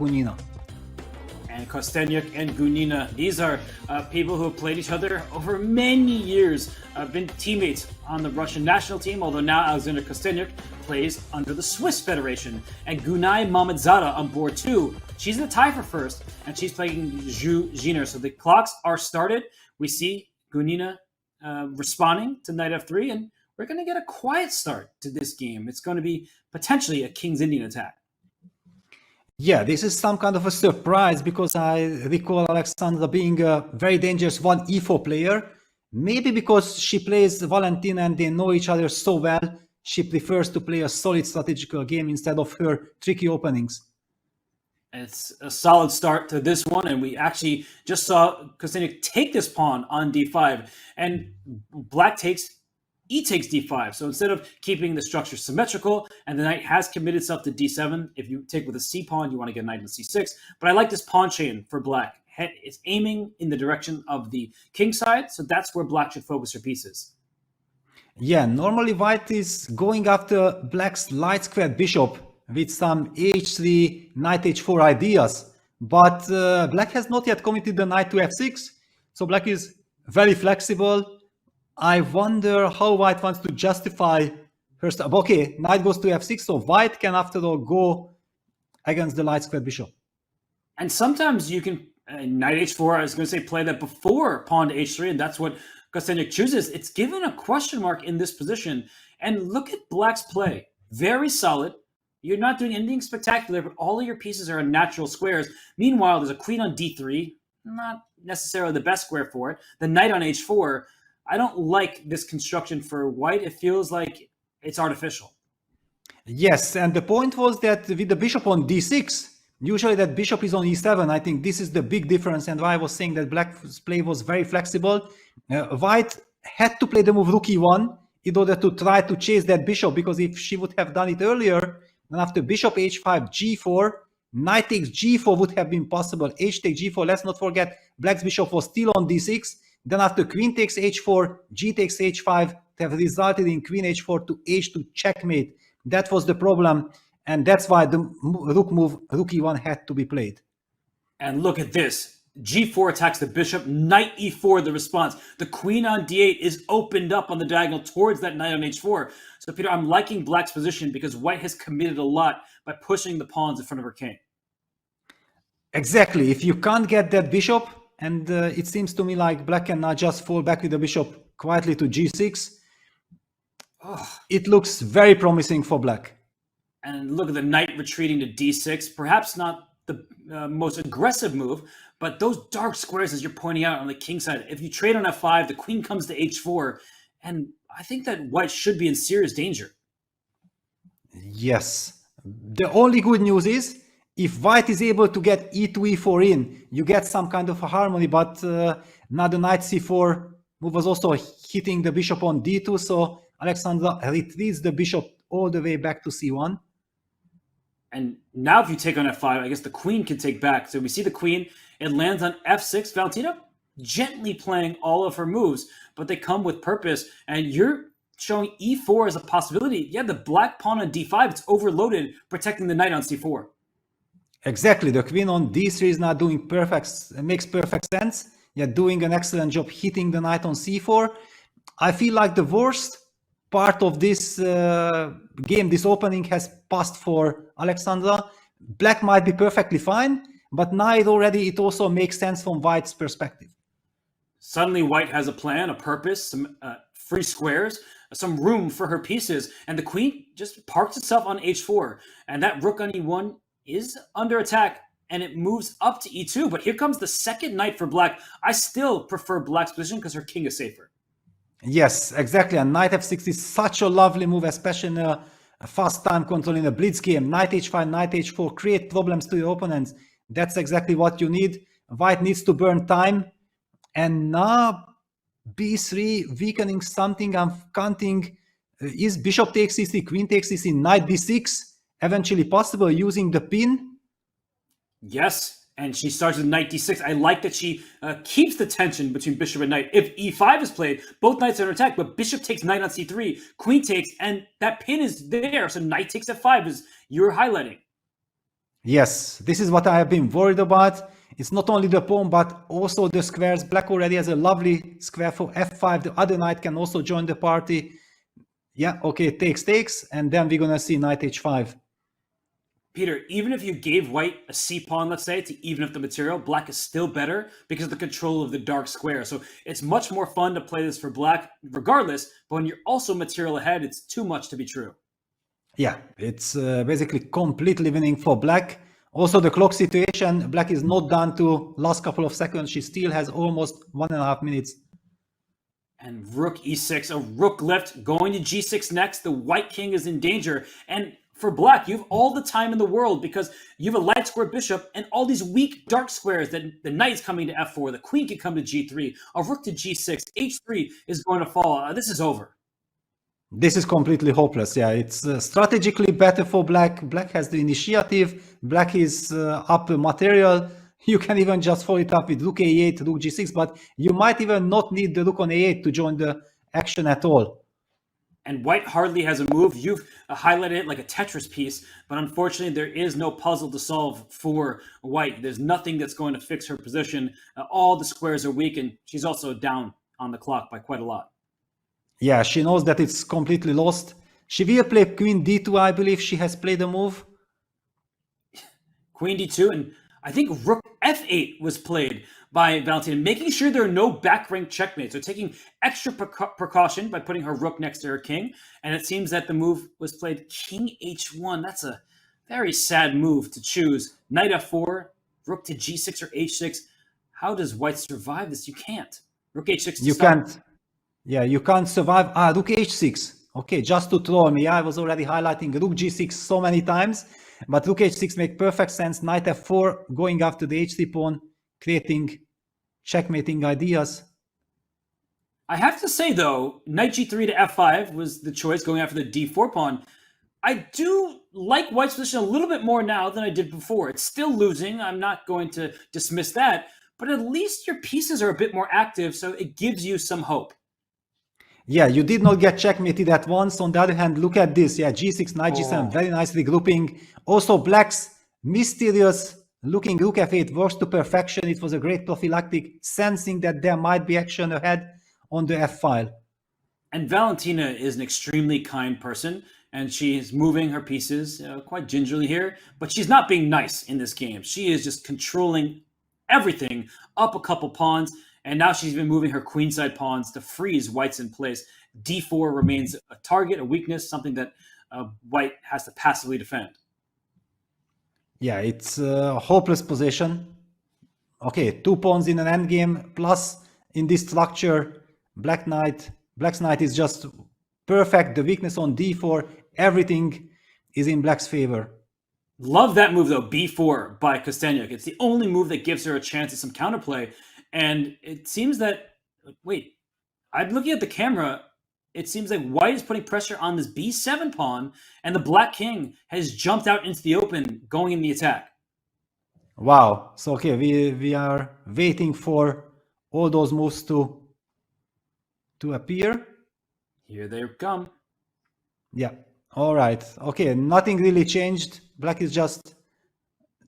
Gunina. And Kosteniuk and Gunina, these are people who have played each other over many years, been teammates on the Russian national team, although now Alexandra Kosteniuk plays under the Swiss Federation. And Gunay Mamadzada on board too. She's in the tie for first, and she's playing Zhu Jiner. So the clocks are started. We see Gunina responding to knight f3, and we're going to get a quiet start to this game. It's going to be potentially a King's Indian attack. Yeah, this is some kind of a surprise because I recall Alexandra being a very dangerous 1e4 player. Maybe because she plays Valentina and they know each other so well, she prefers to play a solid strategical game instead of her tricky openings. It's a solid start to this one, and we actually just saw Kosteniuk take this pawn on d5, and black takes e takes d5. So instead of keeping the structure symmetrical, and the knight has committed itself to d7, if you take with a c pawn, you want to get a knight on c6. But I like this pawn chain for black. It's aiming in the direction of the king side, so that's where black should focus her pieces. Yeah, normally white is going after black's light squared bishop with some h3, knight h4 ideas. But black has not yet committed the knight to f6, so black is very flexible. I wonder how white wants to justify her stuff. Okay, knight goes to f6, so white can after all go against the light squared bishop. And sometimes you can, knight h4, I was going to say play that before pawn to h3, and that's what Kosteniuk chooses. It's given a question mark in this position. And look at black's play. Very solid. You're not doing anything spectacular, but all of your pieces are in natural squares. Meanwhile, there's a queen on d3, not necessarily the best square for it. The knight on h4. I don't like this construction for white. It feels like it's artificial. Yes, and the point was that with the bishop on d6, usually that bishop is on e7. I think this is the big difference, and why I was saying that black's play was very flexible. White had to play the move rook e1 in order to try to chase that bishop, because if she would have done it earlier, then after bishop h5, g4, knight takes g4 would have been possible. H takes g4. Let's not forget black's bishop was still on d6. Then after queen takes h4, g takes h5, it have resulted in queen h4 to h2 checkmate. That was the problem, and that's why the rook move, rook e1, had to be played. And look at this. g4 attacks the bishop, knight e4 the response. The queen on d8 is opened up on the diagonal towards that knight on h4. So Peter, I'm liking black's position because white has committed a lot by pushing the pawns in front of her king. Exactly. If you can't get that bishop, and it seems to me like black can now just fall back with the bishop quietly to g6. It looks very promising for black. And look at the knight retreating to d6. Perhaps not the most aggressive move, but those dark squares, as you're pointing out on the king side, if you trade on f5, the queen comes to h4, and I think that white should be in serious danger. Yes. The only good news is, if white is able to get e2, e4 in, you get some kind of a harmony, but now the knight c4 move was also hitting the bishop on d2, so Alexandra retreats the bishop all the way back to c1. And now if you take on f5, I guess the queen can take back. So we see the queen, it lands on f6. Valentina gently playing all of her moves, but they come with purpose, and you're showing e4 as a possibility. Yeah, the black pawn on d5, it's overloaded, protecting the knight on c4. Exactly, the queen on d3 is not doing perfect, makes perfect sense. You're doing an excellent job hitting the knight on c4. I feel like the worst part of this game, this opening, has passed for Alexandra. Black might be perfectly fine, but now it also makes sense from white's perspective. Suddenly white has a plan, a purpose, some free squares, some room for her pieces, and the queen just parks itself on h4, and that rook on e1 is under attack, and it moves up to e2. But here comes the second knight for black. I still prefer black's position because her king is safer. Yes, exactly. And knight f6 is such a lovely move, especially in a fast time control in a blitz game. Knight h5, knight h4 create problems to your opponents. That's exactly what you need. White needs to burn time. And now b3 weakening something. I'm counting. Is bishop takes c3, queen takes c3, knight d6 eventually possible using the pin? Yes, and she starts with knight d6. I like that she keeps the tension between bishop and knight. If e5 is played, both knights are under attack, but bishop takes knight on c3, queen takes, and that pin is there. So knight takes f5 is you're highlighting. Yes, this is what I have been worried about. It's not only the pawn, but also the squares. Black already has a lovely square for f5. The other knight can also join the party. Yeah, okay, takes, and then we're gonna see knight h5. Peter, even if you gave white a c-pawn, let's say, to even up the material, black is still better because of the control of the dark square. So it's much more fun to play this for black regardless, but when you're also material ahead, it's too much to be true. Yeah, it's basically completely winning for black. Also, the clock situation, black is not down to last couple of seconds. She still has almost 1.5 minutes. And rook e6, a rook left going to g6 next. The white king is in danger. And for black, you have all the time in the world because you have a light square bishop and all these weak dark squares that the knight's coming to f4, the queen can come to g3, a rook to g6, h3 is going to fall. This is over. This is completely hopeless. Yeah, it's strategically better for black. Black has the initiative. Black is up material. You can even just follow it up with rook a8, rook g6, but you might even not need the rook on a8 to join the action at all. And white hardly has a move. You've highlighted it like a Tetris piece, but unfortunately there is no puzzle to solve for white. There's nothing that's going to fix her position. All the squares are weak, and she's also down on the clock by quite a lot. Yeah, she knows that it's completely lost. She will play queen d2, I believe she has played a move. Queen d2, and I think rook f8 was played by Valentina, making sure there are no back rank checkmates. So taking extra precaution by putting her rook next to her king. And it seems that the move was played king h1. That's a very sad move to choose. Knight f4, rook to g6 or h6. How does white survive this? You can't. Rook h6 to You start. can't. Yeah, you can't survive. Rook h6. Okay, just to troll me. I was already highlighting rook g6 so many times. But rook h6 makes perfect sense. Knight f4, going after the h3 pawn, creating checkmating ideas. I have to say, though, knight g3 to f5 was the choice, going after the d4 pawn. I do like white's position a little bit more now than I did before. It's still losing. I'm not going to dismiss that. But at least your pieces are a bit more active, so it gives you some hope. Yeah, you did not get checkmated at once. On the other hand, look at this. Yeah, g6, knight g7, very nicely grouping. Also, black's mysterious looking rook f8 works to perfection. It was a great prophylactic, sensing that there might be action ahead on the f file. And Valentina is an extremely kind person, and she is moving her pieces quite gingerly here, but she's not being nice in this game. She is just controlling everything, up a couple pawns, and now she's been moving her queenside pawns to freeze white's in place. d4 remains a target, a weakness, something that white has to passively defend. Yeah, it's a hopeless position. Okay, 2 pawns in an endgame, plus in this structure, black's knight is just perfect. The weakness on d4, everything is in black's favor. Love that move, though, b4 by Kosteniuk. It's the only move that gives her a chance at some counterplay. And it seems that, wait, I'm looking at the camera. It seems like white is putting pressure on this b7 pawn, and the black king has jumped out into the open, going in the attack. Wow. So, okay, we are waiting for all those moves to appear. Here they come. Yeah. All right. Okay, nothing really changed. Black is just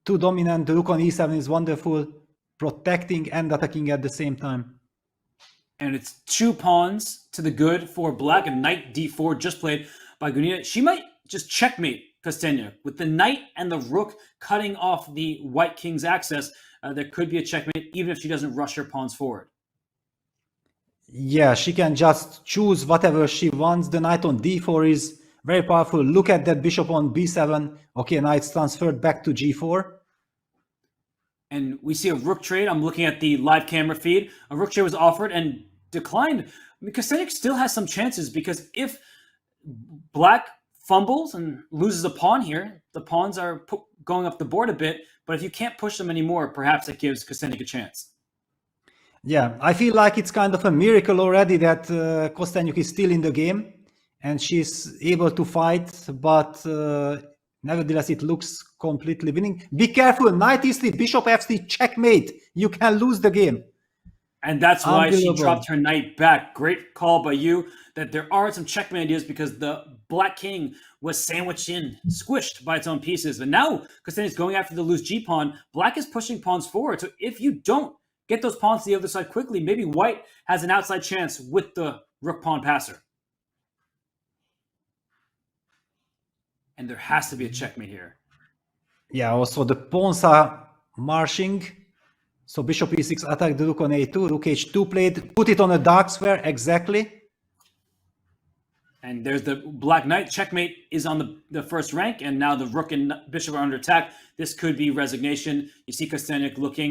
too dominant. The rook on e7 is wonderful, protecting and attacking at the same time. And it's 2 pawns to the good for black, and knight d4 just played by Gunina. She might just checkmate Kosteniuk. With the knight and the rook cutting off the white king's access, there could be a checkmate, even if she doesn't rush her pawns forward. Yeah, she can just choose whatever she wants. The knight on d4 is very powerful. Look at that bishop on b7. Okay, knight's transferred back to g4. And we see a rook trade. I'm looking at the live camera feed. A rook trade was offered and declined. I mean, Kosteniuk still has some chances, because if black fumbles and loses a pawn here, the pawns are going up the board a bit. But if you can't push them anymore, perhaps it gives Kosteniuk a chance. Yeah, I feel like it's kind of a miracle already that Kosteniuk is still in the game and she's able to fight, but nevertheless, it looks completely winning. Be careful, knight e3, bishop f3, checkmate. You can lose the game. And that's why she Unbelievable. dropped her knight back. Great call by you that there are some checkmate ideas because the black king was sandwiched in, squished by its own pieces. And now Kosteniuk's going after the loose G pawn. Black is pushing pawns forward. So if you don't get those pawns to the other side quickly, maybe white has an outside chance with the rook pawn passer. And there has to be a checkmate here. Yeah, also the pawns are marching. So bishop e6 attack the rook on a2, rook h2 played, put it on a dark square, exactly. And there's the black knight. Checkmate is on the first rank, and now the rook and bishop are under attack. This could be resignation. You see Kosteniuk looking